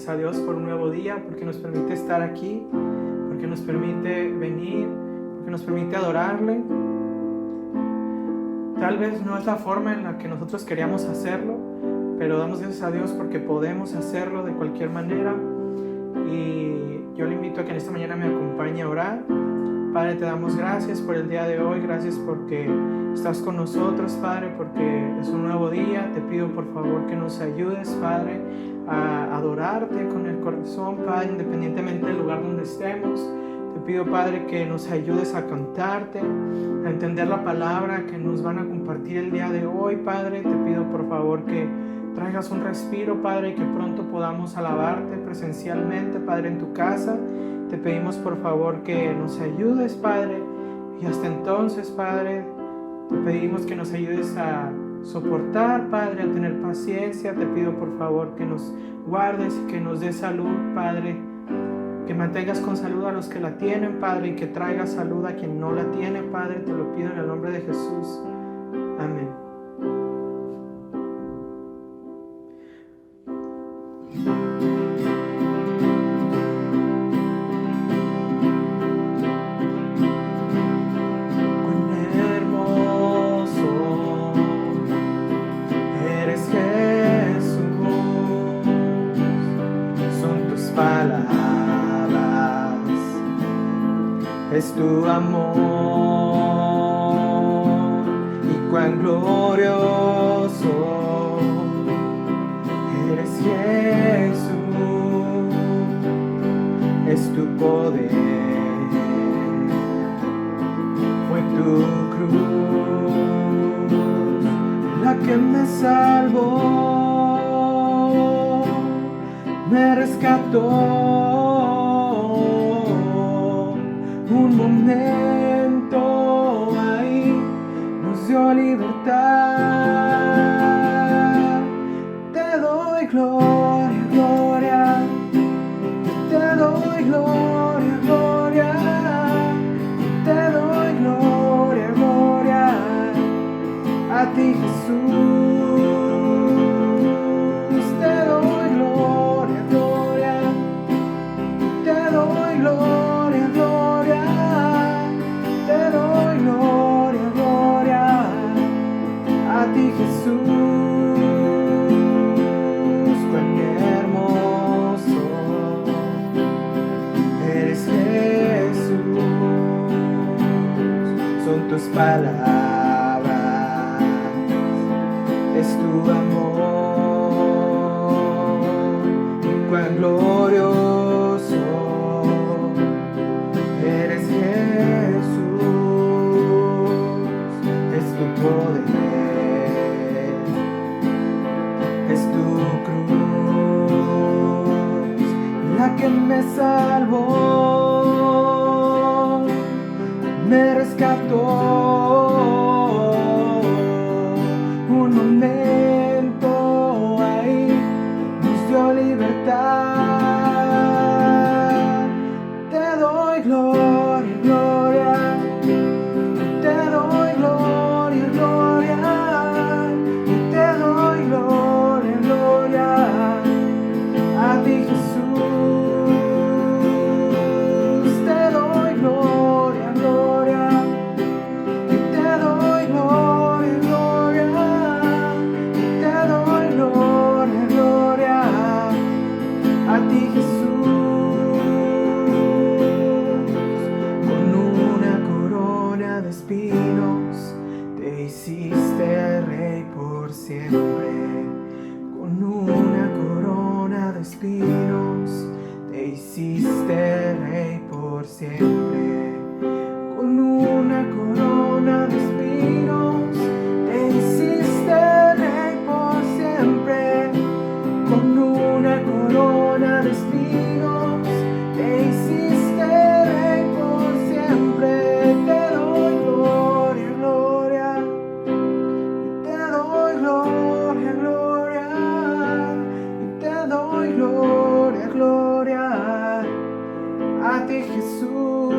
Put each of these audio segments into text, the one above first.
gracias a Dios por un nuevo día, porque nos permite estar aquí, porque nos permite venir, porque nos permite adorarle. Tal vez no es la forma en la que nosotros queríamos hacerlo, pero damos gracias a Dios porque podemos hacerlo de cualquier manera. Y yo le invito a que en esta mañana me acompañe a orar. Padre, te damos gracias por el día de hoy, gracias porque estás con nosotros, Padre, porque es un nuevo día. Te pido por favor que nos ayudes, Padre, a adorarte con el corazón, Padre, independientemente del lugar donde estemos. Te pido, Padre, que nos ayudes a cantarte, a entender la palabra que nos van a compartir el día de hoy, Padre. Te pido por favor que traigas un respiro, Padre, y que pronto podamos alabarte presencialmente, Padre, en tu casa. Te pedimos por favor que nos ayudes, Padre, y hasta entonces, Padre, te pedimos que nos ayudes a soportar, Padre, a tener paciencia. Te pido por favor que nos guardes y que nos des salud, Padre, que mantengas con salud a los que la tienen, Padre, y que traigas salud a quien no la tiene, Padre. Te lo pido en el nombre de Jesús. Amén. Es tu amor y cuán glorioso eres, Jesús, es tu poder, fue tu cruz la que me salvó, me rescató. Un momento ahí nos dio libertad. Te doy gloria, gloria. Te doy gloria, gloria. Te doy gloria, gloria. A ti, Jesús. Te doy gloria, gloria. Te doy gloria. Jesús, cuán hermoso eres, Jesús, son tus palabras, es tu amor, cuán glorioso eres, Jesús, es tu poder. Que me salvó, me rescató. Un momento ahí nos dio libertad. Te doy gloria, gloria. Te doy gloria, gloria. Te doy gloria, gloria. A ti, Jesús. Gloria, gloria a ti, Jesús.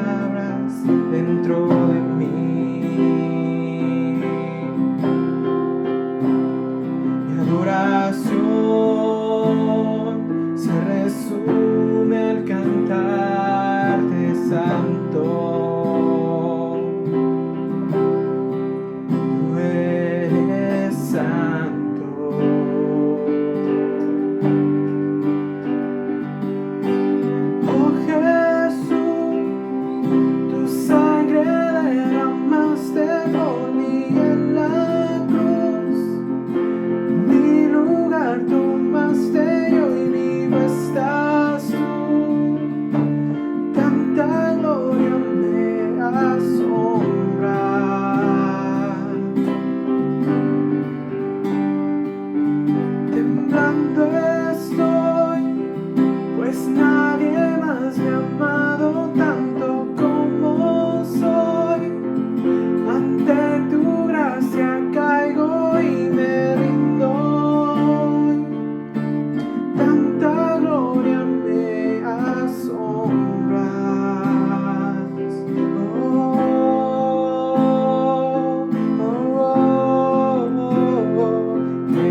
palabras dentro de mí. Mi adoración se resume al cantarte santo. Tú eres santo. Oh Jesús, tu sangre derramaste por mí en la cruz. Mi lugar tomaste y hoy vivo estás tú. Tanta gloria me asombra. Temblando estoy, pues nadie más me ha amado tanto como soy. Ante tu gracia caigo y me rindo. Tanta gloria me asombras. Me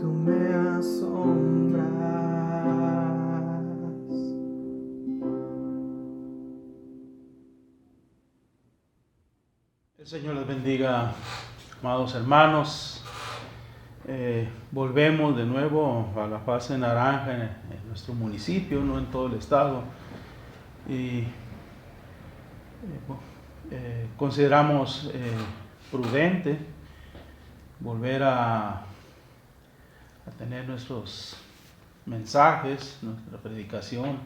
Tú me asombras. El Señor les bendiga, amados hermanos. Volvemos de nuevo a la fase naranja en nuestro municipio, no en todo el estado. Y consideramos prudente volver a tener nuestros mensajes, nuestra predicación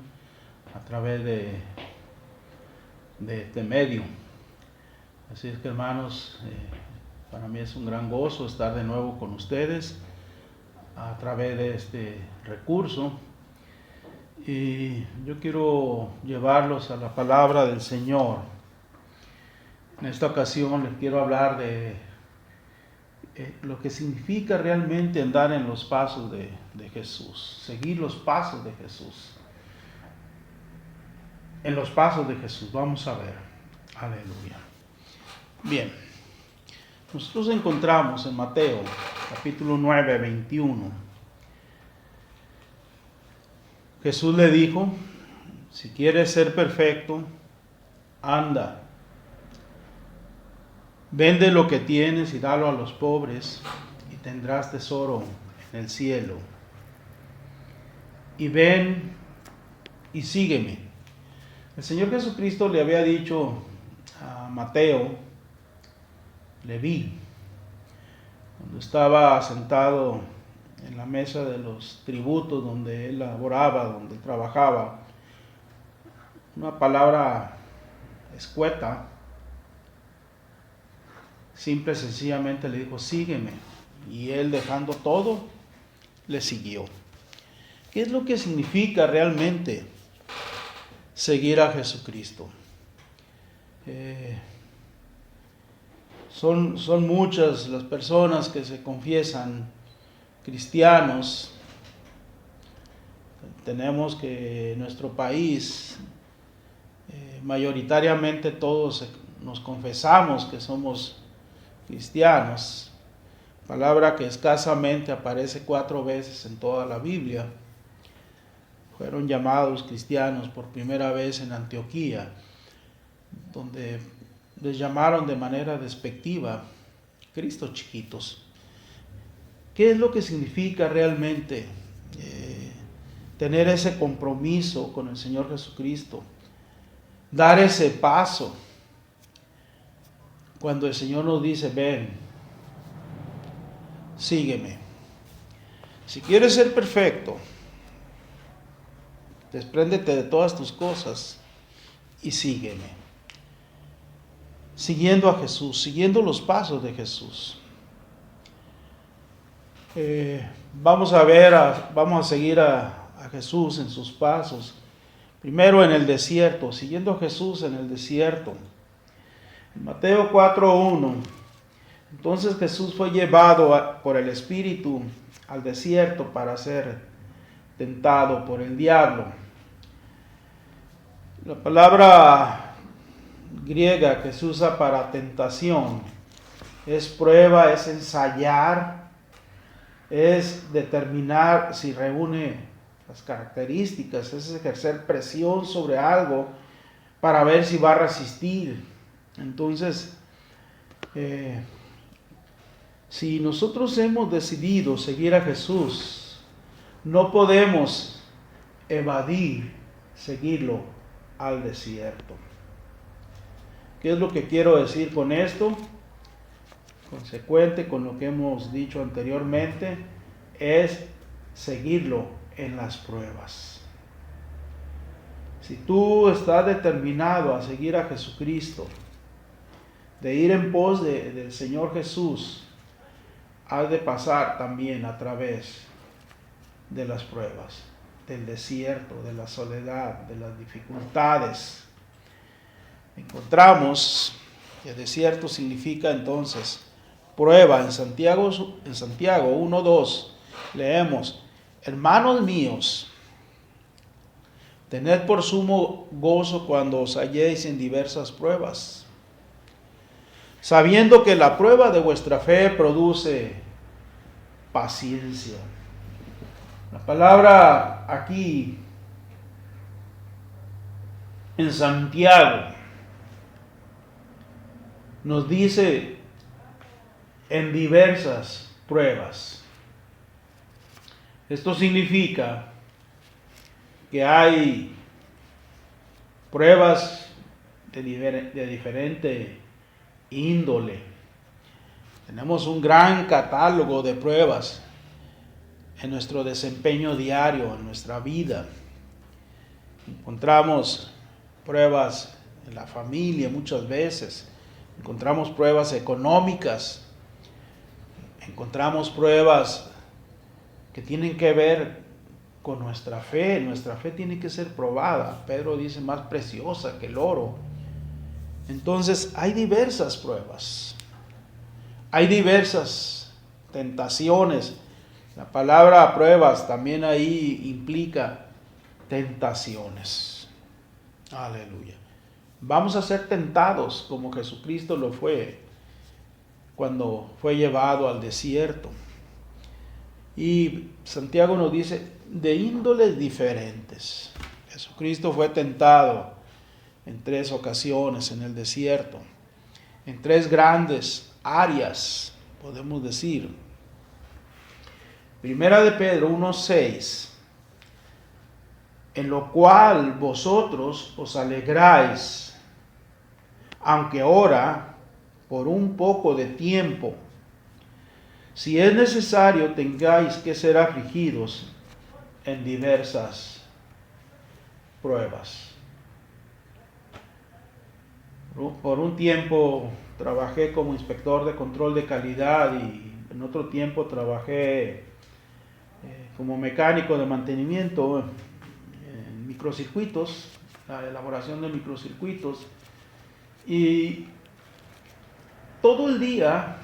a través de este medio. Así es que, hermanos, para mí es un gran gozo estar de nuevo con ustedes a través de este recurso. Y yo quiero llevarlos a la palabra del Señor. En esta ocasión les quiero hablar de lo que significa realmente andar en los pasos de Jesús, seguir los pasos de Jesús. En los pasos de Jesús, vamos a ver. Aleluya. Bien, nosotros encontramos en Mateo, capítulo 9, 21. Jesús le dijo: si quieres ser perfecto, anda, vende lo que tienes y dalo a los pobres, y tendrás tesoro en el cielo. Y ven y sígueme. El Señor Jesucristo le había dicho a Mateo, Leví, cuando estaba sentado en la mesa de los tributos donde él laboraba, donde trabajaba, una palabra escueta, simple y sencillamente le dijo: sígueme. Y él, dejando todo, le siguió. ¿Qué es lo que significa realmente seguir a Jesucristo? Son muchas las personas que se confiesan cristianos. Tenemos que en nuestro país mayoritariamente todos nos confesamos que somos cristianos, palabra que escasamente aparece 4 veces en toda la Biblia. Fueron llamados cristianos por primera vez en Antioquía, donde les llamaron de manera despectiva Cristo chiquitos. ¿Qué es lo que significa realmente tener ese compromiso con el Señor Jesucristo? Dar ese paso cuando el Señor nos dice: ven. sígueme. Si quieres ser perfecto, despréndete de todas tus cosas y sígueme. Siguiendo a Jesús, siguiendo los pasos de Jesús. Vamos a seguir a Jesús en sus pasos. Primero en el desierto, siguiendo a Jesús en el desierto. En Mateo 4:1, entonces Jesús fue llevado por el Espíritu al desierto para ser tentado por el diablo. La palabra griega que se usa para tentación es prueba, es ensayar, es determinar si reúne las características, es ejercer presión sobre algo para ver si va a resistir. Entonces, si nosotros hemos decidido seguir a Jesús, no podemos evadir seguirlo al desierto. ¿Qué es lo que quiero decir con esto? Consecuente con lo que hemos dicho anteriormente, es seguirlo en las pruebas. Si tú estás determinado a seguir a Jesucristo, de ir en pos del Señor Jesús, has de pasar también a través de las pruebas, del desierto, de la soledad, de las dificultades. Encontramos que desierto significa entonces prueba. En Santiago 1:2 leemos: hermanos míos, tened por sumo gozo cuando os halléis en diversas pruebas, sabiendo que la prueba de vuestra fe produce paciencia. La palabra aquí en Santiago nos dice en diversas pruebas. Esto significa que hay pruebas de diferente índole. Tenemos un gran catálogo de pruebas en nuestro desempeño diario, en nuestra vida. Encontramos pruebas en la familia muchas veces. Encontramos pruebas económicas. Encontramos pruebas que tienen que ver con nuestra fe. Nuestra fe tiene que ser probada. Pedro dice más preciosa que el oro. Entonces hay diversas pruebas. Hay diversas tentaciones. La palabra pruebas también ahí implica tentaciones. Aleluya. Vamos a ser tentados como Jesucristo lo fue cuando fue llevado al desierto. Y Santiago nos dice de índoles diferentes. Jesucristo fue tentado en 3 ocasiones en el desierto, en 3 grandes áreas, podemos decir. Primera de Pedro 1:6, en lo cual vosotros os alegráis, aunque ahora, por un poco de tiempo, si es necesario, tengáis que ser afligidos en diversas pruebas. Por un tiempo trabajé como inspector de control de calidad y en otro tiempo trabajé como mecánico de mantenimiento en microcircuitos, la elaboración de microcircuitos, y todo el día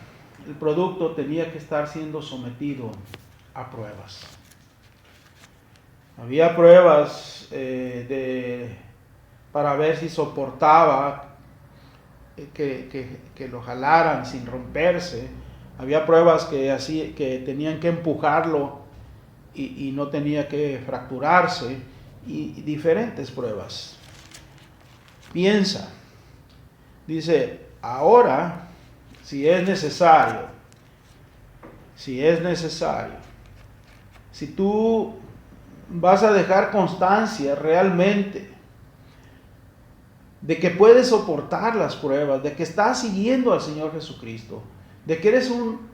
el producto tenía que estar siendo sometido a pruebas. Había pruebas para ver si soportaba que lo jalaran sin romperse. Había pruebas que tenían que empujarlo y no tenía que fracturarse, y diferentes pruebas. Piensa, dice, ahora, si es necesario, si tú vas a dejar constancia realmente de que puedes soportar las pruebas, de que estás siguiendo al Señor Jesucristo, de que eres un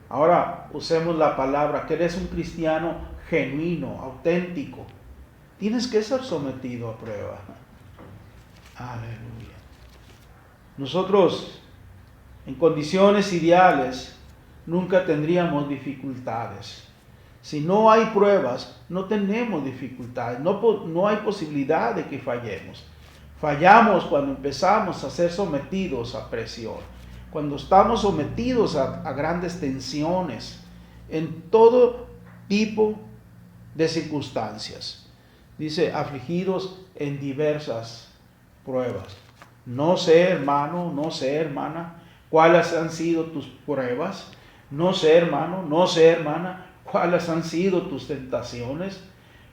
Ahora usemos la palabra, que eres un cristiano genuino, auténtico. Tienes que ser sometido a prueba. Aleluya. Nosotros, en condiciones ideales, nunca tendríamos dificultades. Si no hay pruebas, no tenemos dificultades. No hay posibilidad de que fallemos. Fallamos cuando empezamos a ser sometidos a presión, cuando estamos sometidos a grandes tensiones, en todo tipo de circunstancias. Dice, afligidos en diversas pruebas. No sé, hermano, no sé, hermana, cuáles han sido tus pruebas. No sé, hermano, no sé, hermana, cuáles han sido tus tentaciones.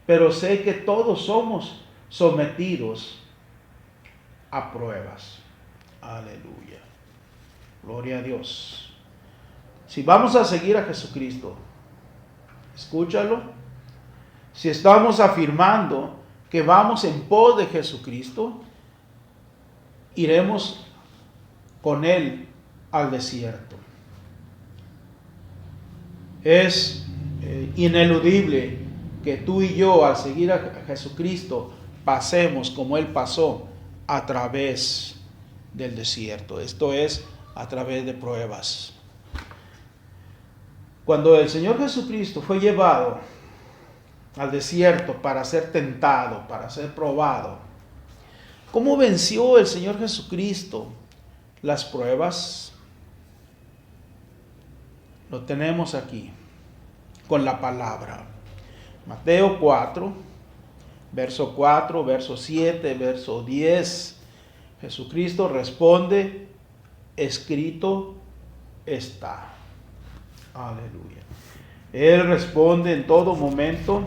Pero sé que todos somos sometidos a pruebas. Aleluya. Gloria a Dios. Si vamos a seguir a Jesucristo, escúchalo. Si estamos afirmando que vamos en pos de Jesucristo, iremos con Él al desierto. Es ineludible que tú y yo, al seguir a Jesucristo, pasemos como Él pasó a través del desierto. Esto es, a través de pruebas. Cuando el Señor Jesucristo fue llevado al desierto para ser tentado, para ser probado, ¿cómo venció el Señor Jesucristo las pruebas? Lo tenemos aquí, con la palabra. Mateo 4, verso 4, verso 7, verso 10. Jesucristo responde, escrito está. Aleluya. Él responde en todo momento,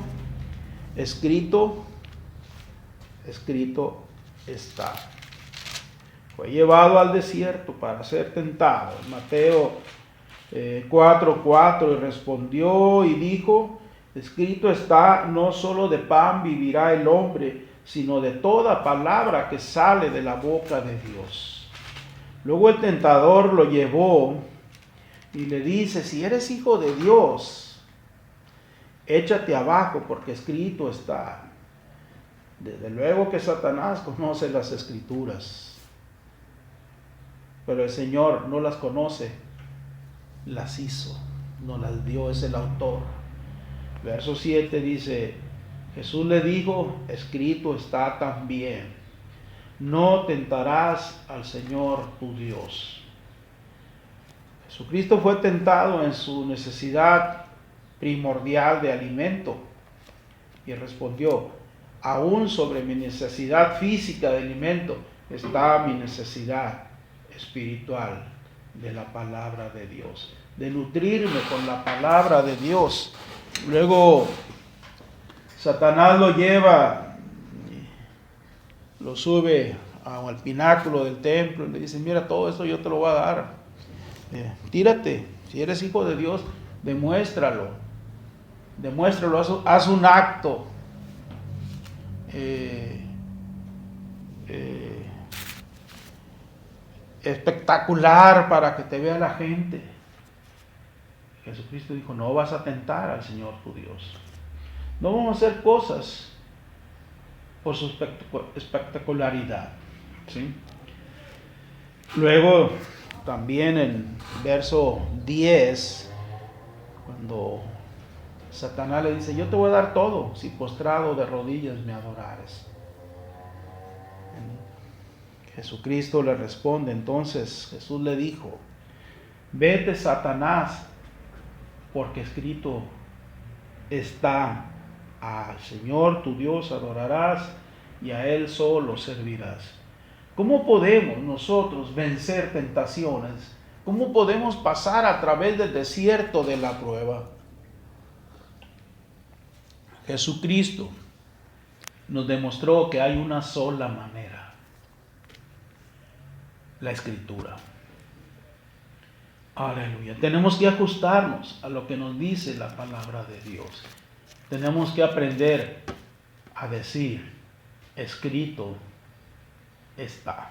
escrito está. Fue llevado al desierto para ser tentado. Mateo 4:4, y respondió y dijo, escrito está, no solo de pan vivirá el hombre, sino de toda palabra que sale de la boca de Dios. Luego el tentador lo llevó y le dice, si eres hijo de Dios, échate abajo porque escrito está. Desde luego que Satanás conoce las escrituras, pero el Señor no las conoce, las hizo, nos las dio, es el autor. Verso 7 dice, Jesús le dijo, escrito está también, no tentarás al Señor tu Dios. Jesucristo fue tentado en su necesidad primordial de alimento y respondió, aún sobre mi necesidad física de alimento está mi necesidad espiritual de la palabra de Dios, de nutrirme con la palabra de Dios. Luego Satanás lo lleva, lo sube al pináculo del templo y le dice, mira, todo esto yo te lo voy a dar. Tírate, si eres hijo de Dios, demuéstralo, haz un acto espectacular para que te vea la gente. Jesucristo dijo, no vas a tentar al Señor tu Dios. No vamos a hacer cosas por su espectacularidad, ¿sí? Luego también en verso 10, cuando Satanás le dice, yo te voy a dar todo si postrado de rodillas me adorares. Jesucristo le responde, entonces Jesús le dijo, vete Satanás, porque escrito está, al Señor tu Dios adorarás y a Él solo servirás. ¿Cómo podemos nosotros vencer tentaciones? ¿Cómo podemos pasar a través del desierto de la prueba? Jesucristo nos demostró que hay una sola manera, la Escritura. Aleluya. Tenemos que ajustarnos a lo que nos dice la palabra de Dios. Tenemos que aprender a decir, escrito está,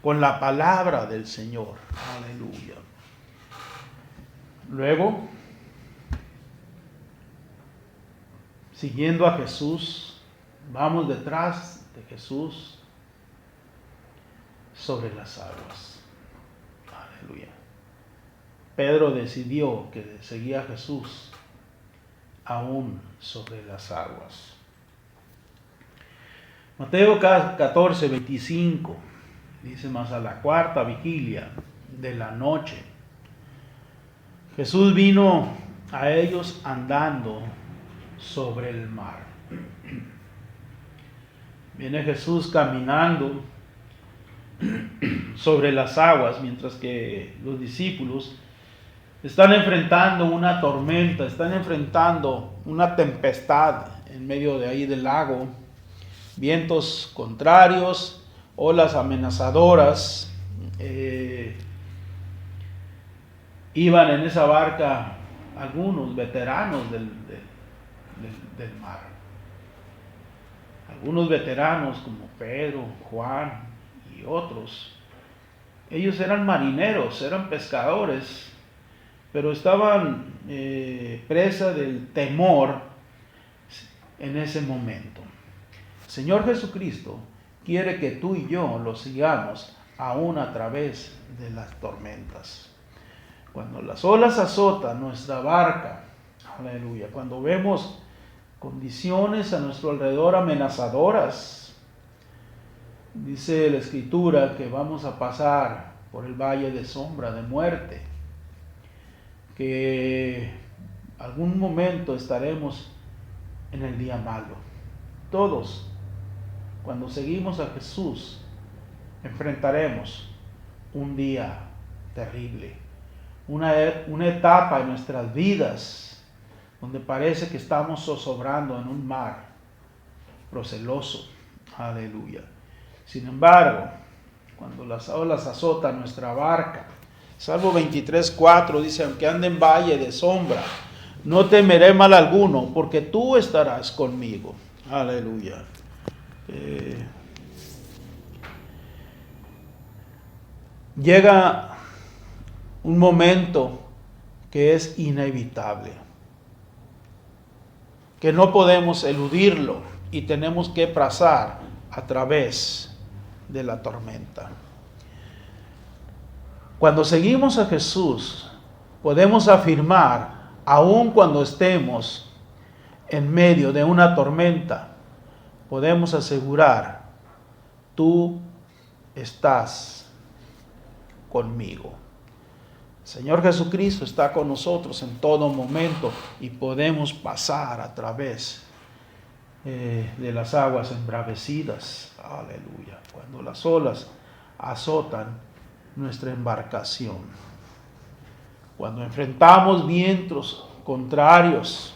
con la palabra del Señor. Aleluya. Luego, siguiendo a Jesús, vamos detrás de Jesús sobre las aguas. Aleluya. Pedro decidió que seguía a Jesús aún sobre las aguas. Mateo 14, 25 dice: mas a la cuarta vigilia de la noche, Jesús vino a ellos andando sobre el mar. Viene Jesús caminando sobre las aguas, mientras que los discípulos están enfrentando una tormenta, están enfrentando una tempestad en medio de ahí del lago, vientos contrarios, olas amenazadoras. Iban en esa barca algunos veteranos del mar. Algunos veteranos como Pedro, Juan y otros. Ellos eran marineros, eran pescadores, pero estaban presa del temor en ese momento. El Señor Jesucristo quiere que tú y yo lo sigamos aún a través de las tormentas. Cuando las olas azotan nuestra barca, aleluya, cuando vemos condiciones a nuestro alrededor amenazadoras, dice la Escritura que vamos a pasar por el valle de sombra de muerte, que algún momento estaremos en el día malo. Todos, cuando seguimos a Jesús, enfrentaremos un día terrible, una etapa en nuestras vidas donde parece que estamos zozobrando en un mar proceloso. Aleluya. Sin embargo, cuando las olas azotan nuestra barca, Salmo 23:4 dice: aunque ande en valle de sombra, no temeré mal alguno, porque tú estarás conmigo. Aleluya. Llega un momento que es inevitable, que no podemos eludirlo y tenemos que pasar a través de la tormenta. Cuando seguimos a Jesús, podemos afirmar, aun cuando estemos en medio de una tormenta, podemos asegurar: tú estás conmigo. El Señor Jesucristo está con nosotros en todo momento y podemos pasar a través de las aguas embravecidas. Aleluya. Cuando las olas azotan nuestra embarcación, cuando enfrentamos vientos contrarios,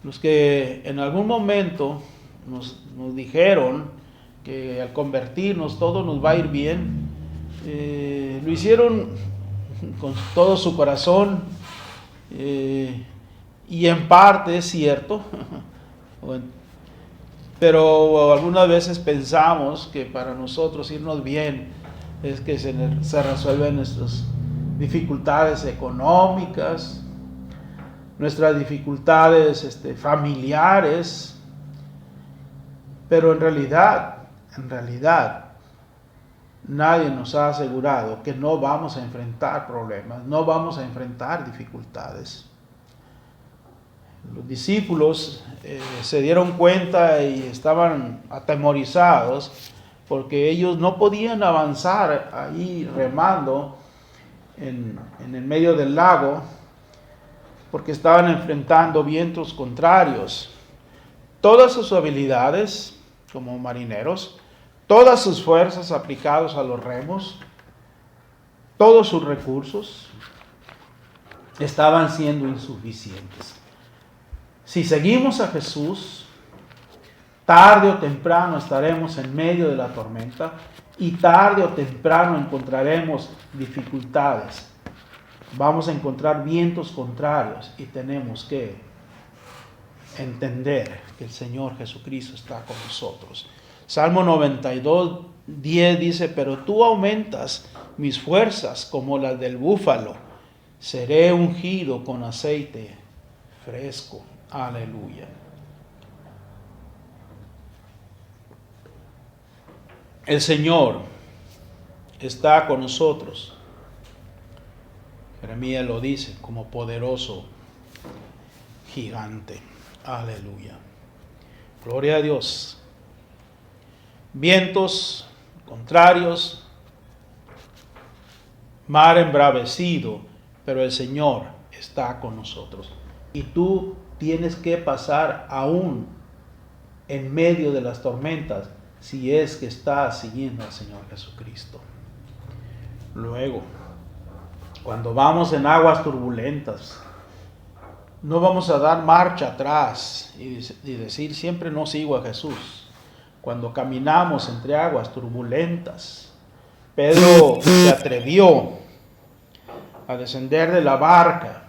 los que en algún momento nos dijeron que al convertirnos todo nos va a ir bien, lo hicieron con todo su corazón, y en parte es cierto, pero algunas veces pensamos que para nosotros irnos bien es que se resuelven nuestras dificultades económicas, nuestras dificultades familiares, pero en realidad nadie nos ha asegurado que no vamos a enfrentar problemas, no vamos a enfrentar dificultades. Los discípulos se dieron cuenta y estaban atemorizados porque ellos no podían avanzar ahí remando en el medio del lago, porque estaban enfrentando vientos contrarios. Todas sus habilidades como marineros, todas sus fuerzas aplicadas a los remos, todos sus recursos estaban siendo insuficientes. Si seguimos a Jesús, tarde o temprano estaremos en medio de la tormenta y tarde o temprano encontraremos dificultades. Vamos a encontrar vientos contrarios y tenemos que entender que el Señor Jesucristo está con nosotros. Salmo 92:10 dice, pero tú aumentas mis fuerzas como las del búfalo. Seré ungido con aceite fresco. Aleluya. El Señor está con nosotros. Jeremías lo dice, como poderoso gigante. Aleluya. Gloria a Dios. Vientos contrarios, mar embravecido, pero el Señor está con nosotros. Y tú tienes que pasar aún en medio de las tormentas, si es que estás siguiendo al Señor Jesucristo. Luego, cuando vamos en aguas turbulentas, no vamos a dar marcha atrás y decir siempre no sigo a Jesús. Cuando caminamos entre aguas turbulentas, Pedro se atrevió a descender de la barca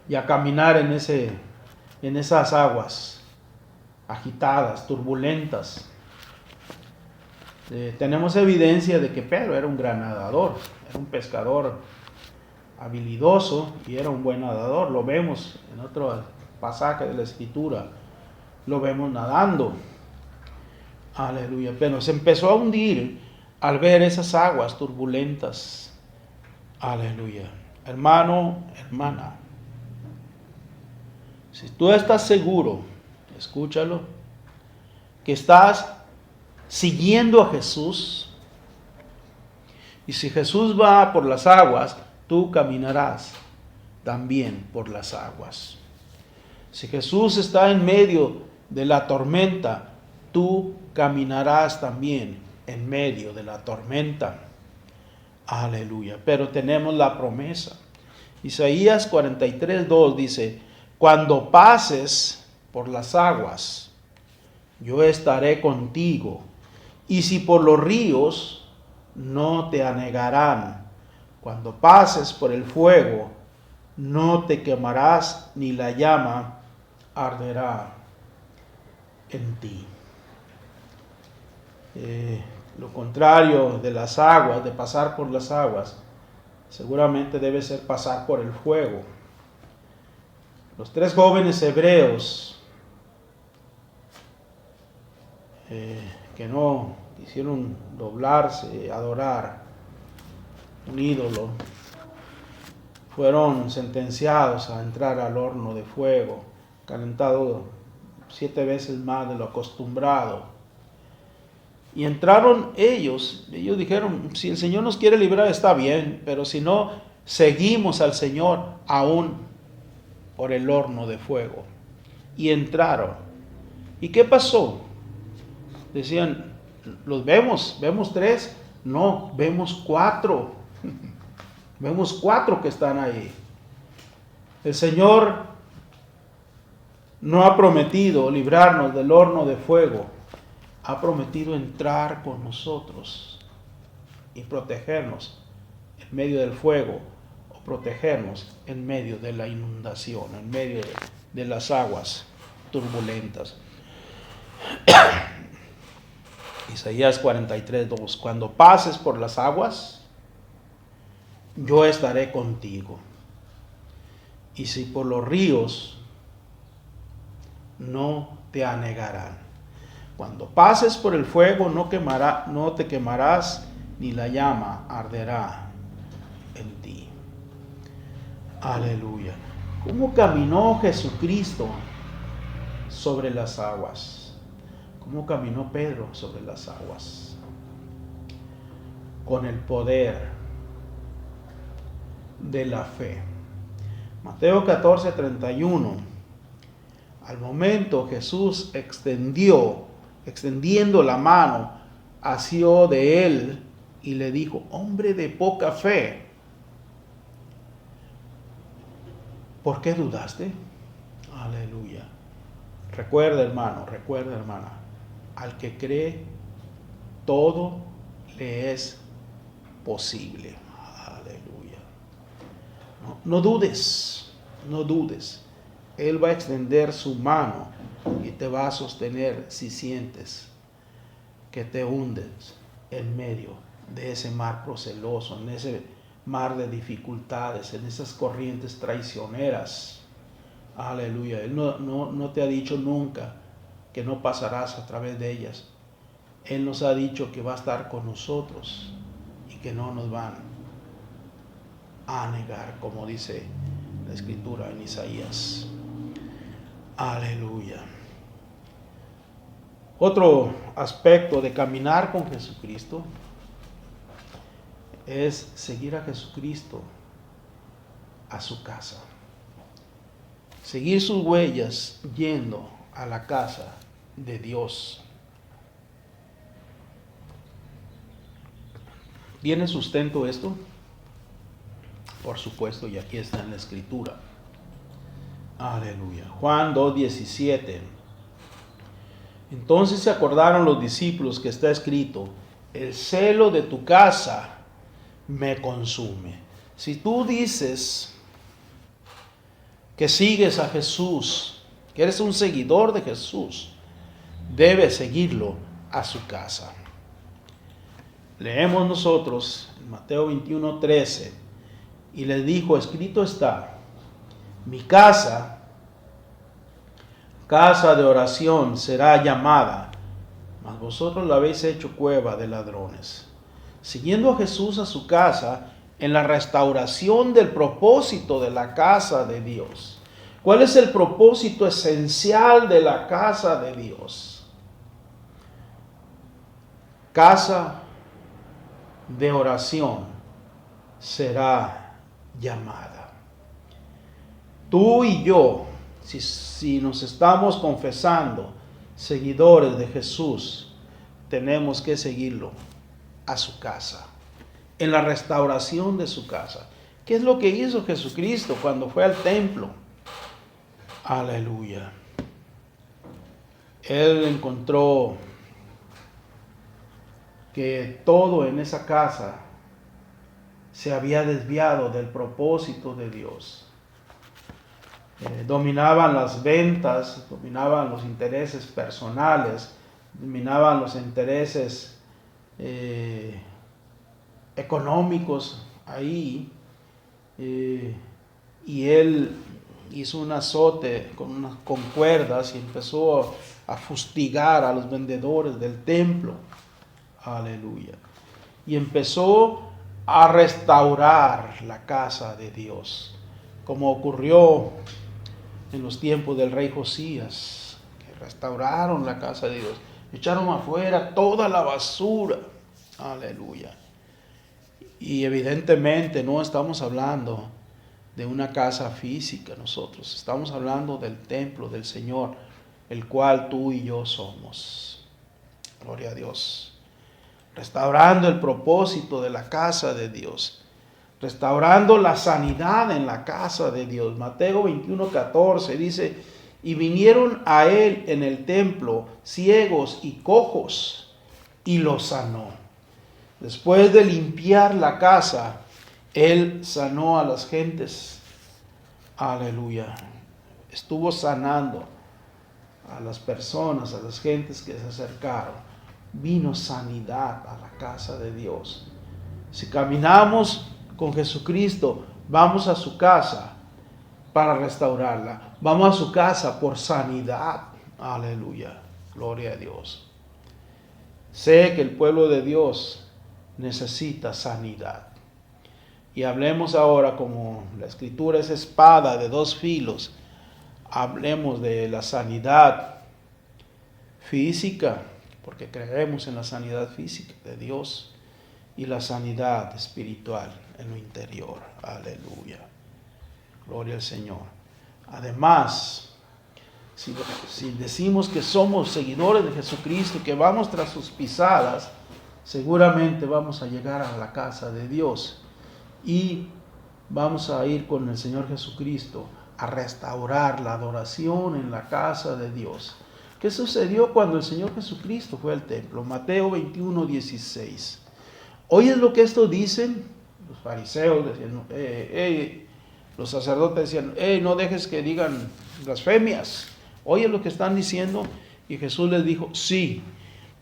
y a caminar en esas aguas agitadas, turbulentas. Tenemos evidencia de que Pedro era un gran nadador, era un pescador habilidoso y era un buen nadador. Lo vemos en otro pasaje de la Escritura, lo vemos nadando. Aleluya. Pero se empezó a hundir al ver esas aguas turbulentas. Aleluya. Hermano, hermana, si tú estás seguro, escúchalo, que estás siguiendo a Jesús, y si Jesús va por las aguas, tú caminarás también por las aguas. Si Jesús está en medio de la tormenta, tú caminarás también en medio de la tormenta. Aleluya. Pero tenemos la promesa. Isaías 43:2 dice, cuando pases por las aguas, yo estaré contigo. Y si por los ríos, no te anegarán. Cuando pases por el fuego, no te quemarás, ni la llama arderá en ti. Lo contrario de las aguas, de pasar por las aguas, seguramente debe ser pasar por el fuego. Los 3 jóvenes hebreos que no quisieron doblarse, adorar un ídolo, fueron sentenciados a entrar al horno de fuego, calentado 7 veces más de lo acostumbrado. Y entraron ellos dijeron, si el Señor nos quiere librar está bien, pero si no, seguimos al Señor aún por el horno de fuego. Y entraron. ¿Y qué pasó? Decían, ¿los vemos? ¿Vemos 3? No, vemos 4. Vemos 4 que están ahí. El Señor no ha prometido librarnos del horno de fuego. Ha prometido entrar con nosotros y protegernos en medio del fuego, o protegernos en medio de la inundación, en medio de las aguas turbulentas. Isaías 43:2, cuando pases por las aguas, yo estaré contigo. Y si por los ríos, no te anegarán. Cuando pases por el fuego, no te quemarás, ni la llama arderá en ti. Aleluya. ¿Cómo caminó Jesucristo sobre las aguas? ¿Cómo caminó Pedro sobre las aguas? Con el poder de la fe. Mateo 14:31. Al momento Jesús extendiendo la mano, asió de él y le dijo, hombre de poca fe, ¿por qué dudaste? Aleluya. Recuerda, hermano, recuerda, hermana, al que cree, todo le es posible. Aleluya. No dudes, no dudes. Él va a extender su mano y te va a sostener si sientes que te hundes en medio de ese mar proceloso, en ese mar de dificultades, en esas corrientes traicioneras. Aleluya. Él no te ha dicho nunca que no pasarás a través de ellas. Él nos ha dicho que va a estar con nosotros y que no nos van a negar, como dice la Escritura en Isaías. Aleluya. Otro aspecto de caminar con Jesucristo es seguir a Jesucristo a su casa. Seguir sus huellas yendo a la casa de Dios. ¿Tiene sustento esto? Por supuesto, y aquí está en la Escritura. Aleluya. Juan 2:17. Entonces se acordaron los discípulos que está escrito: el celo de tu casa me consume. Si tú dices que sigues a Jesús, que eres un seguidor de Jesús, debes seguirlo a su casa. Leemos nosotros en Mateo 21:13, y les dijo: escrito está, mi casa de oración será llamada, mas vosotros la habéis hecho cueva de ladrones. Siguiendo a Jesús a su casa, en la restauración del propósito de la casa de Dios. ¿Cuál es el propósito esencial de la casa de Dios? Casa de oración será llamada. Tú y yo, si nos estamos confesando seguidores de Jesús, tenemos que seguirlo a su casa, en la restauración de su casa. ¿Qué es lo que hizo Jesucristo cuando fue al templo? Aleluya. Él encontró que todo en esa casa se había desviado del propósito de Dios. Dominaban las ventas, dominaban los intereses personales, dominaban los intereses económicos ahí, y él hizo un azote con cuerdas y empezó a fustigar a los vendedores del templo. Aleluya. Y empezó a restaurar la casa de Dios, como ocurrió en los tiempos del rey Josías, que restauraron la casa de Dios, echaron afuera toda la basura. Aleluya. Y evidentemente no estamos hablando de una casa física nosotros, estamos hablando del templo del Señor, el cual tú y yo somos. Gloria a Dios. Restaurando el propósito de la casa de Dios, restaurando la sanidad en la casa de Dios. Mateo 21:14 dice: y vinieron a él en el templo ciegos y cojos, y los sanó. Después de limpiar la casa, él sanó a las gentes. Aleluya. Estuvo sanando a las personas, a las gentes que se acercaron. Vino sanidad a la casa de Dios. Si caminamos con Jesucristo, vamos a su casa para restaurarla. Vamos a su casa por sanidad. Aleluya. Gloria a Dios. Sé que el pueblo de Dios necesita sanidad. Y hablemos ahora, como la Escritura es espada de dos filos, hablemos de la sanidad física, porque creemos en la sanidad física de Dios, y la sanidad espiritual en lo interior. Aleluya. Gloria al Señor. Además, si decimos que somos seguidores de Jesucristo, que vamos tras sus pisadas, seguramente vamos a llegar a la casa de Dios y vamos a ir con el Señor Jesucristo a restaurar la adoración en la casa de Dios. ¿Qué sucedió cuando el Señor Jesucristo fue al templo? Mateo 21:16. ¿Oyes lo que estos dicen? Los fariseos decían, los sacerdotes decían, no dejes que digan blasfemias. ¿Oyes lo que están diciendo? Y Jesús les dijo, sí,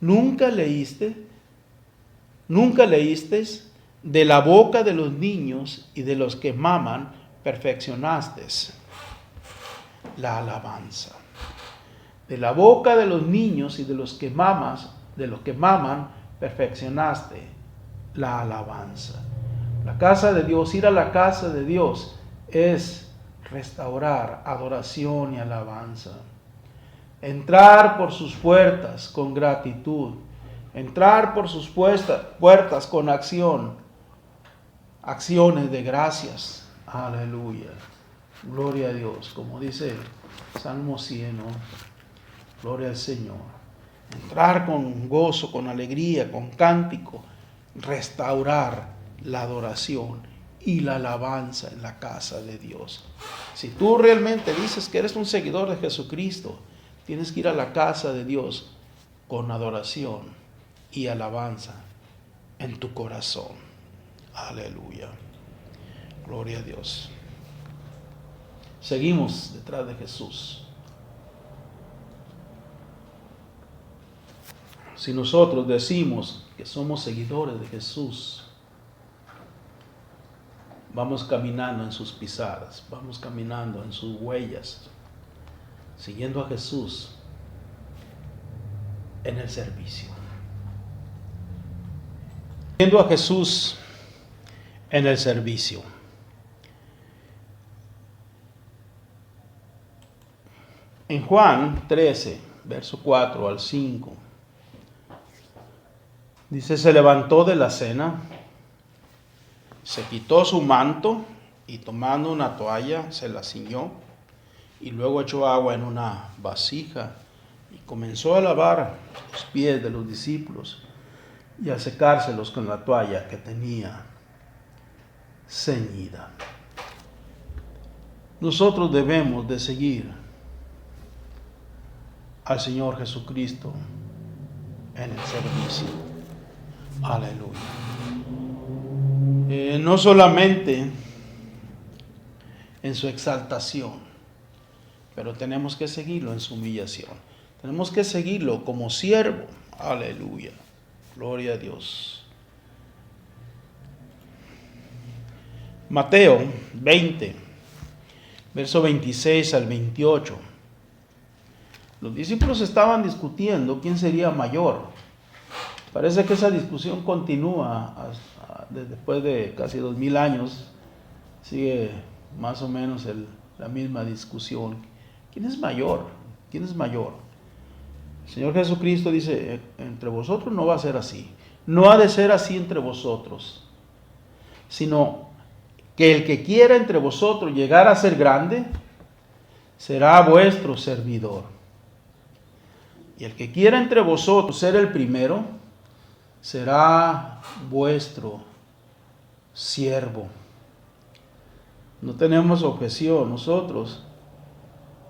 ¿Nunca leíste? ¿Nunca leísteis? De la boca de los niños y de los que maman, perfeccionaste la alabanza. De la boca de los niños y de los que maman, perfeccionaste la alabanza. La casa de Dios, ir a la casa de Dios es restaurar adoración y alabanza. Entrar por sus puertas con gratitud. Entrar por sus puertas con acciones de gracias. Aleluya. Gloria a Dios. Como dice Salmo 100, ¿no? Gloria al Señor. Entrar con gozo, con alegría, con cántico. Restaurar la adoración y la alabanza en la casa de Dios. Si tú realmente dices que eres un seguidor de Jesucristo, tienes que ir a la casa de Dios con adoración y alabanza en tu corazón. Aleluya. Gloria a Dios. Seguimos detrás de Jesús. Si nosotros decimos que somos seguidores de Jesús, vamos caminando en sus pisadas, vamos caminando en sus huellas, siguiendo a Jesús en el servicio. Siguiendo a Jesús en el servicio. En Juan 13, verso 4 al 5, dice, se levantó de la cena, se quitó su manto y tomando una toalla se la ciñó y luego echó agua en una vasija y comenzó a lavar los pies de los discípulos y a secárselos con la toalla que tenía ceñida. Nosotros debemos de seguir al Señor Jesucristo en el servicio. Aleluya. No solamente en su exaltación, pero tenemos que seguirlo en su humillación. Tenemos que seguirlo como siervo. Aleluya. Gloria a Dios. Mateo 20, verso 26 al 28. Los discípulos estaban discutiendo quién sería mayor. Parece que esa discusión continúa después de casi 2000 años. Sigue más o menos la misma discusión. ¿Quién es mayor? ¿Quién es mayor? El Señor Jesucristo dice, entre vosotros no va a ser así. No ha de ser así entre vosotros, sino que el que quiera entre vosotros llegar a ser grande, será vuestro servidor. Y el que quiera entre vosotros ser el primero, será vuestro siervo. No tenemos objeción nosotros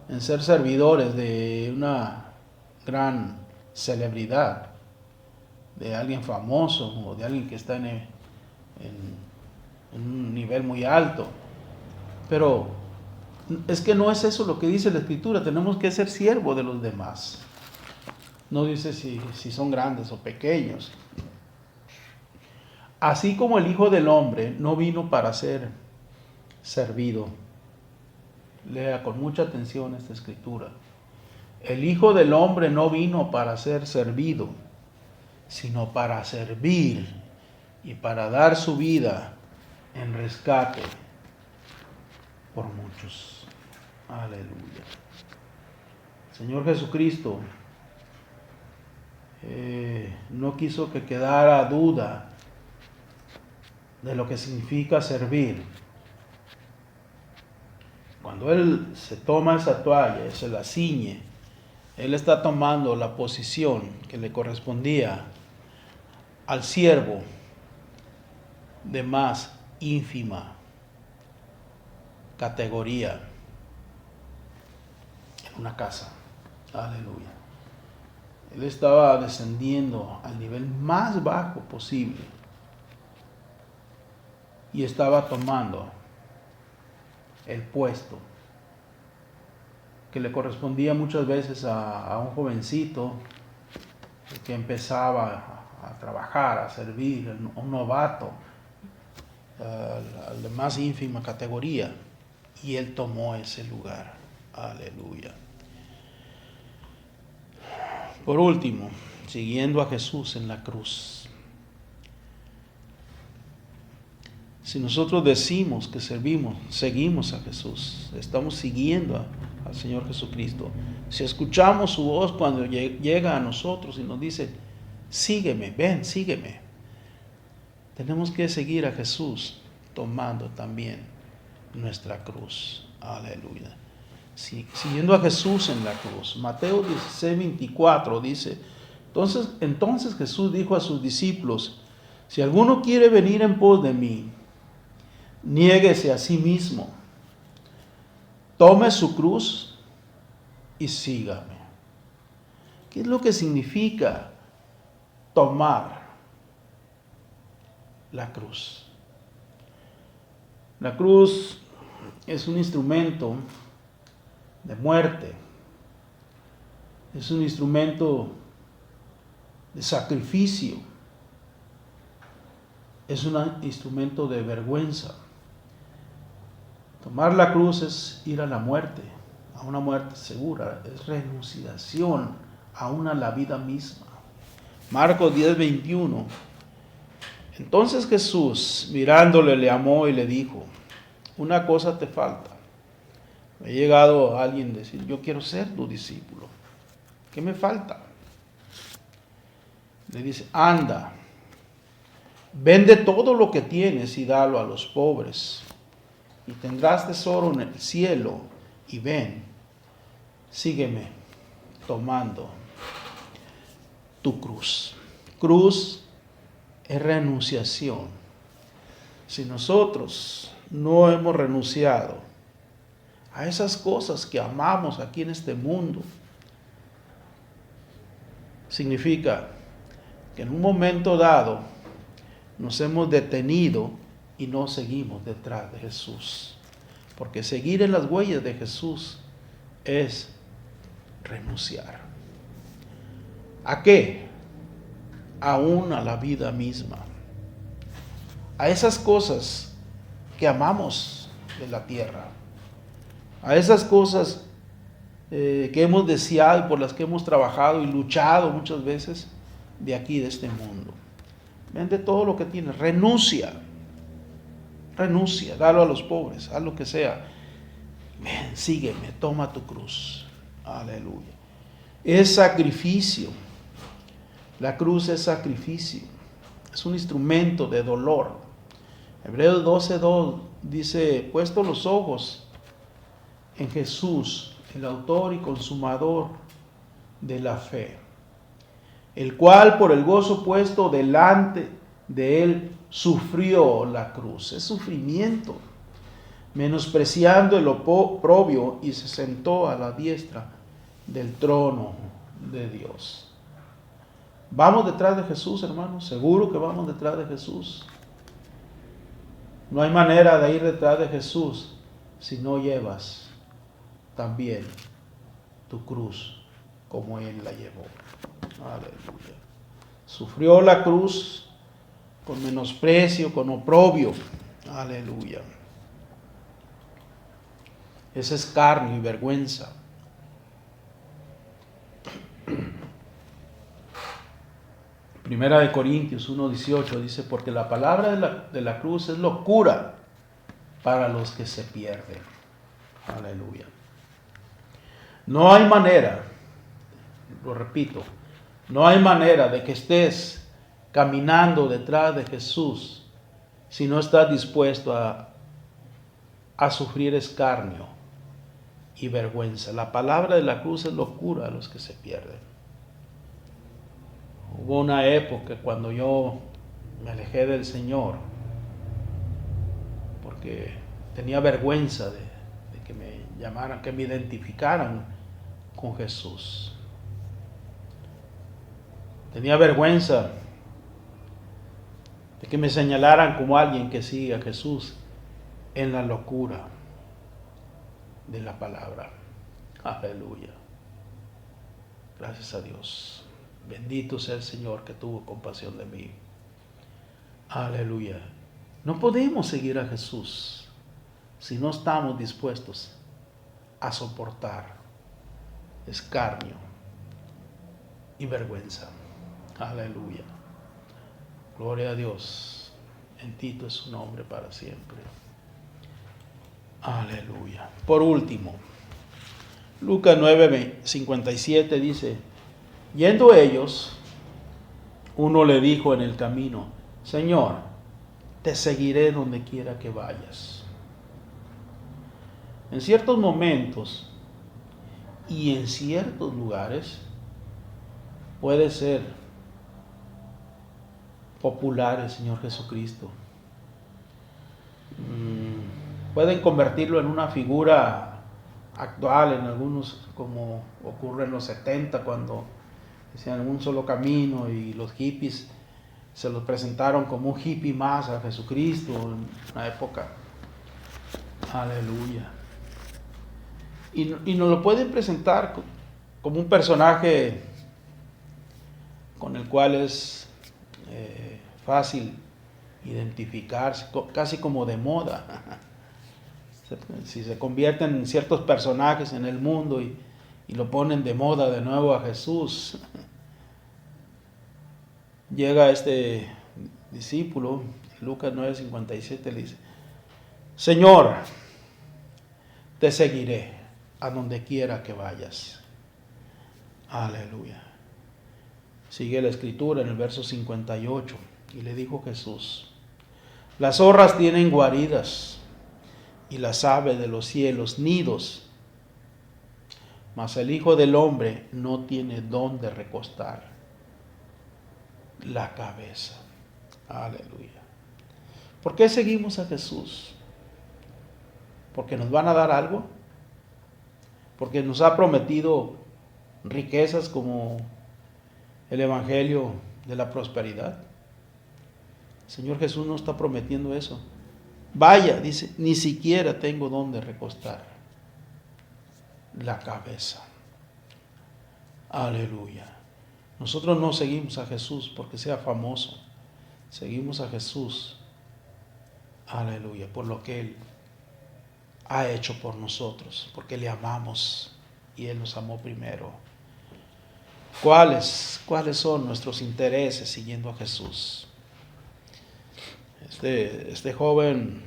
en ser servidores de una gran celebridad, de alguien famoso o de alguien que está en un nivel muy alto. Pero es que no es eso lo que dice la Escritura. Tenemos que ser siervos de los demás. No dice si son grandes o pequeños. Así como el Hijo del Hombre no vino para ser servido. Lea con mucha atención esta Escritura. El Hijo del Hombre no vino para ser servido, sino para servir y para dar su vida en rescate por muchos. Aleluya. Señor Jesucristo no quiso que quedara duda de lo que significa servir. Cuando Él se toma esa toalla y se la ciñe, Él está tomando la posición que le correspondía al siervo de más ínfima categoría en una casa. Aleluya. Él estaba descendiendo al nivel más bajo posible y estaba tomando el puesto que le correspondía muchas veces a un jovencito el que empezaba a trabajar, a servir, un novato, al de más ínfima categoría, y él tomó ese lugar. Aleluya. Por último, siguiendo a Jesús en la cruz. Si nosotros decimos que seguimos a Jesús, estamos siguiendo al Señor Jesucristo. Si escuchamos su voz cuando llega a nosotros y nos dice, sígueme, ven, sígueme. Tenemos que seguir a Jesús tomando también nuestra cruz. Aleluya. Siguiendo a Jesús en la cruz. Mateo 16:24 dice, entonces Jesús dijo a sus discípulos, si alguno quiere venir en pos de mí, niéguese a sí mismo, tome su cruz y sígame. ¿Qué es lo que significa tomar la cruz? La cruz es un instrumento de muerte, es un instrumento de sacrificio, es un instrumento de vergüenza. Tomar la cruz es ir a la muerte, a una muerte segura, es renunciación aún a la vida misma. Marcos 10:21. Entonces Jesús, mirándole, le amó y le dijo, una cosa te falta. Me ha llegado alguien a decir, yo quiero ser tu discípulo. ¿Qué me falta? Le dice, anda, vende todo lo que tienes y dalo a los pobres, y tendrás tesoro en el cielo, y ven, sígueme tomando tu cruz. Cruz es renunciación. Si nosotros no hemos renunciado a esas cosas que amamos aquí en este mundo, significa que en un momento dado nos hemos detenido y no seguimos detrás de Jesús. Porque seguir en las huellas de Jesús es renunciar. ¿A qué? Aún a la vida misma. A esas cosas que amamos de la tierra. A esas cosas que hemos deseado y por las que hemos trabajado y luchado muchas veces de aquí, de este mundo. Vende todo lo que tienes, renuncia, dalo a los pobres, haz lo que sea. Ven, sígueme, toma tu cruz. Aleluya. Es sacrificio. La cruz es sacrificio. Es un instrumento de dolor. Hebreos 12:2 dice, puesto los ojos en Jesús, el autor y consumador de la fe, el cual por el gozo puesto delante de él sufrió la cruz. Es sufrimiento, menospreciando el oprobio, y se sentó a la diestra del trono de Dios. ¿Vamos detrás de Jesús, hermanos? Seguro que vamos detrás de Jesús. No hay manera de ir detrás de Jesús si no llevas también tu cruz como Él la llevó. Aleluya. Sufrió la cruz con menosprecio, con oprobio. Aleluya. Es escarnio y vergüenza. Primera de Corintios 1:18 dice, porque la palabra de la cruz es locura para los que se pierden. Aleluya. No hay manera, lo repito, no hay manera de que estés caminando detrás de Jesús si no estás dispuesto a sufrir escarnio y vergüenza. La palabra de la cruz es locura a los que se pierden. Hubo una época cuando yo me alejé del Señor porque tenía vergüenza de que me llamaran, que me identificaran con Jesús. Tenía vergüenza de que me señalaran como alguien que sigue a Jesús en la locura de la palabra. Aleluya. Gracias a Dios. Bendito sea el Señor que tuvo compasión de mí. Aleluya. No podemos seguir a Jesús si no estamos dispuestos a soportar escarnio y vergüenza. Aleluya. Gloria a Dios. Bendito es su nombre para siempre. Aleluya. Por último, Lucas 9:57 dice: yendo ellos, uno le dijo en el camino: Señor, te seguiré donde quiera que vayas. En ciertos momentos y en ciertos lugares puede ser popular el Señor Jesucristo. Pueden convertirlo en una figura actual en algunos, como ocurre en los 70, cuando decían un solo camino y los hippies se los presentaron como un hippie más a Jesucristo en una época. Aleluya. Y nos lo pueden presentar como un personaje con el cual es fácil identificarse, casi como de moda. Si se convierten en ciertos personajes en el mundo y lo ponen de moda de nuevo a Jesús. Llega este discípulo, Lucas 9:57, le dice: Señor, te seguiré a donde quiera que vayas. Aleluya. Sigue la escritura en el verso 58, y le dijo Jesús: las zorras tienen guaridas y las aves de los cielos nidos, mas el Hijo del Hombre no tiene dónde recostar la cabeza. Aleluya. ¿Por qué seguimos a Jesús? ¿Porque nos van a dar algo? ¿Porque nos ha prometido riquezas como el Evangelio de la prosperidad? El Señor Jesús no está prometiendo eso. Vaya, dice, ni siquiera tengo dónde recostar la cabeza. Aleluya. Nosotros no seguimos a Jesús porque sea famoso. Seguimos a Jesús, aleluya, por lo que Él ha hecho por nosotros, porque le amamos y Él nos amó primero. ¿Cuáles son nuestros intereses siguiendo a Jesús? Este joven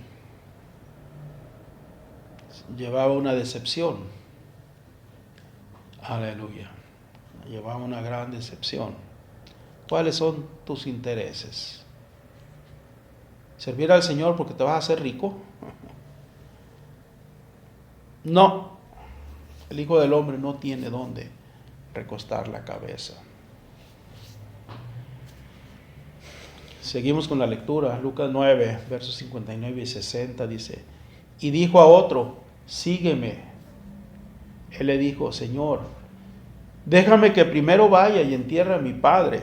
llevaba una decepción. Aleluya. Llevaba una gran decepción. ¿Cuáles son tus intereses? ¿Servir al Señor porque te vas a hacer rico? No. El Hijo del Hombre no tiene dónde recostar la cabeza. Seguimos con la lectura. Lucas 9, versos 59 y 60 dice: y dijo a otro: sígueme. Él le dijo: Señor, déjame que primero vaya y entierre a mi padre.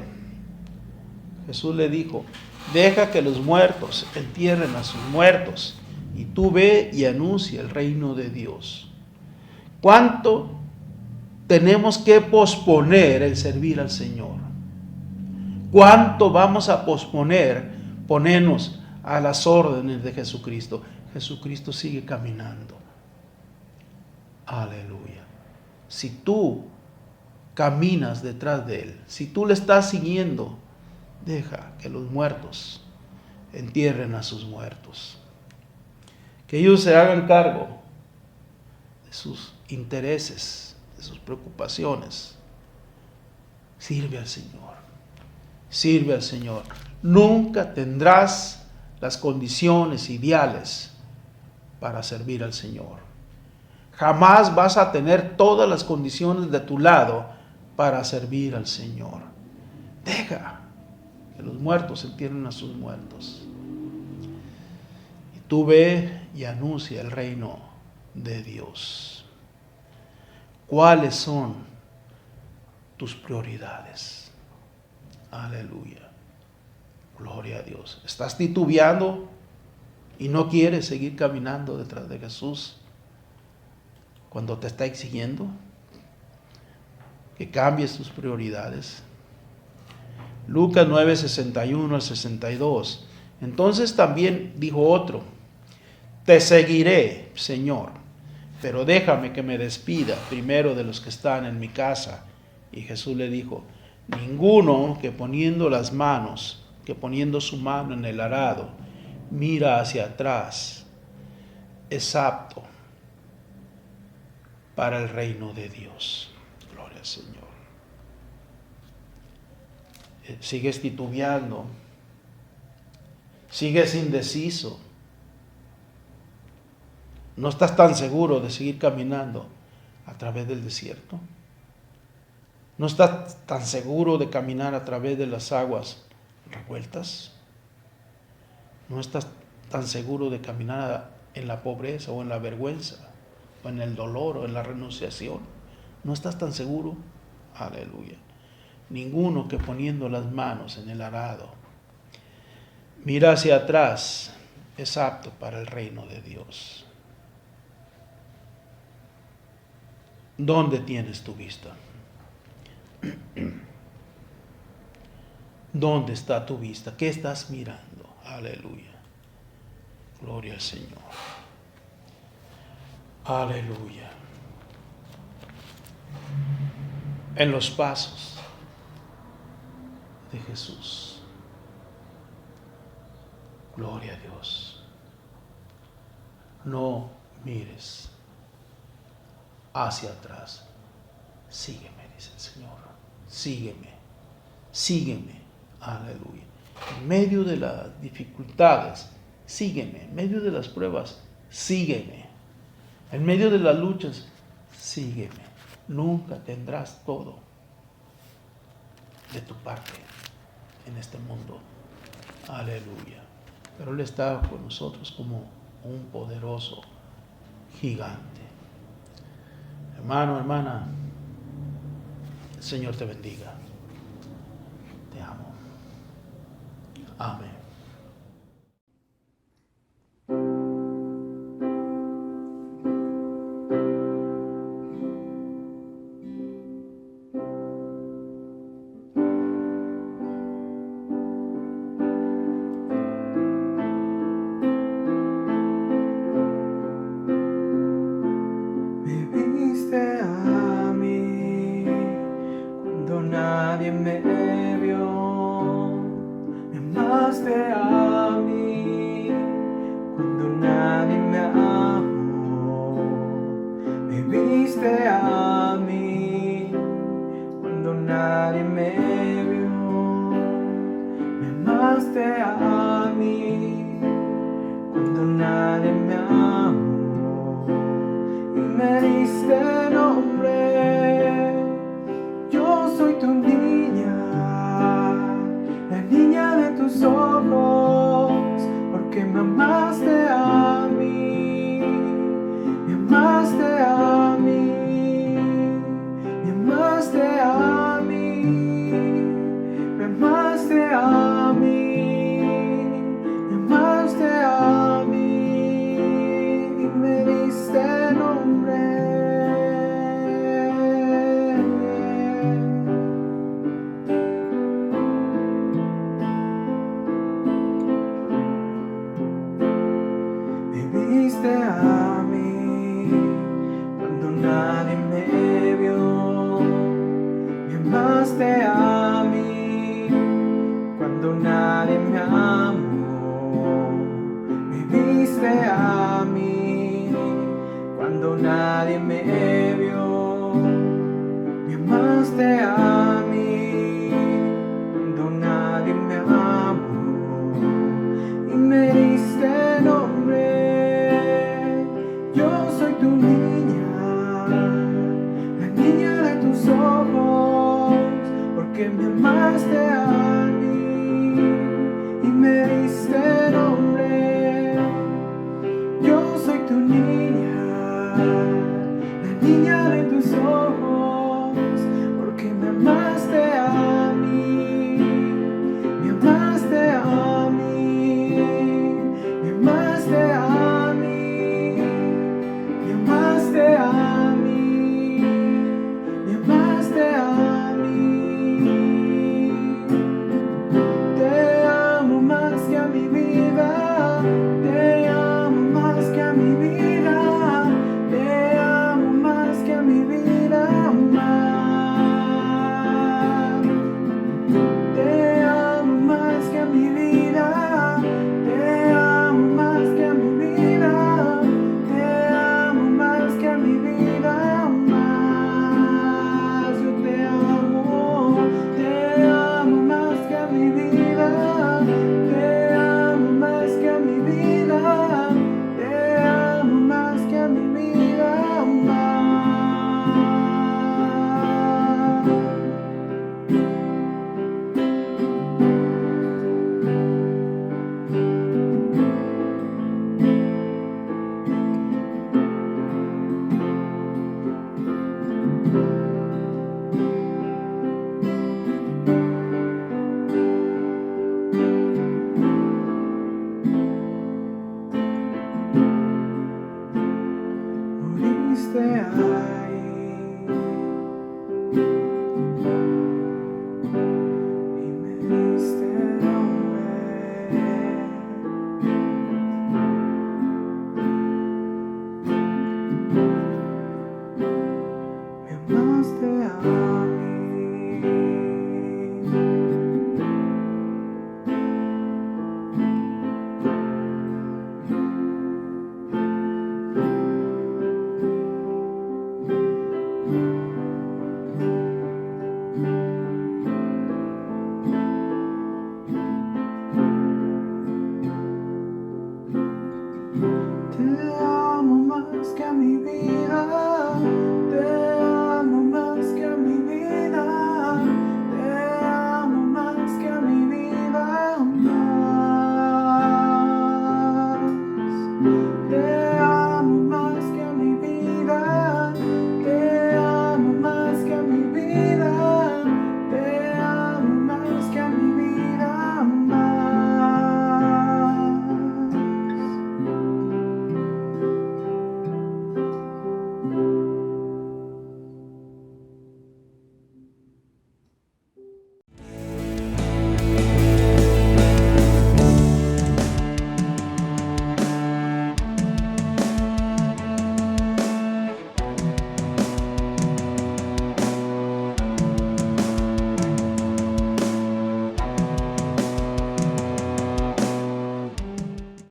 Jesús le dijo: deja que los muertos entierren a sus muertos, y tú ve y anuncia el reino de Dios. ¿Cuánto tenemos que posponer el servir al Señor? ¿Cuánto vamos a posponer ponernos a las órdenes de Jesucristo? Jesucristo sigue caminando. Aleluya. Si tú caminas detrás de Él, si tú le estás siguiendo, deja que los muertos entierren a sus muertos. Que ellos se hagan cargo de sus intereses, de sus preocupaciones. Sirve al Señor. Sirve al Señor. Nunca tendrás las condiciones ideales para servir al Señor. Jamás vas a tener todas las condiciones de tu lado para servir al Señor. Deja que los muertos entierren a sus muertos. Y tú ve y anuncia el reino de Dios. ¿Cuáles son tus prioridades? Aleluya. Gloria a Dios. ¿Estás titubeando y no quieres seguir caminando detrás de Jesús cuando te está exigiendo que cambies tus prioridades? Lucas 9, 61 al 62. Entonces también dijo otro: te seguiré, Señor, pero déjame que me despida primero de los que están en mi casa. Y Jesús le dijo: ninguno que poniendo su mano en el arado, mira hacia atrás, es apto para el reino de Dios. Gloria al Señor. Sigues titubeando, sigues indeciso, no estás tan seguro de seguir caminando a través del desierto, no estás tan seguro de caminar a través de las aguas revueltas, no estás tan seguro de caminar en la pobreza o en la vergüenza o en el dolor o en la renunciación, no estás tan seguro. Aleluya. Ninguno que poniendo las manos en el arado mira hacia atrás es apto para el reino de Dios. ¿Dónde tienes tu vista? ¿Dónde está tu vista? ¿Qué estás mirando? Aleluya. Gloria al Señor. Aleluya. En los pasos de Jesús. Gloria a Dios. No mires hacia atrás. Sígueme, dice el Señor. Sígueme. Sígueme. Aleluya. En medio de las dificultades, sígueme. En medio de las pruebas, sígueme. En medio de las luchas, sígueme. Nunca tendrás todo de tu parte en este mundo. Aleluya. Pero Él está con nosotros como un poderoso gigante. Hermano, hermana, el Señor te bendiga. Te amo. Amén. Nadie me vio, me amaste a mí cuando nadie me amó, me viste a mí cuando nadie me vio, me amaste a mí cuando nadie me amó y me diste nombre. Yo soy tu niña, la niña de tus ojos, porque me amaste a mí, me amaste a mí, me amaste a mí, me amaste a mí, me amaste a mí y me diste nombre. A mí cuando nadie me vio, me amaste a mí cuando nadie me amó, me viste a mí cuando nadie me vio, me amaste a mí cuando nadie me amó y me diste nombre. Yo soy tu niña, la niña de tus ojos, porque me amaste a mí y me diste nombre. Yo soy tu niña, la niña de tus ojos, porque me amaste a mí, me amaste a mí, me amaste a mí. Me amaste a mí, me amaste a mí. Moriste a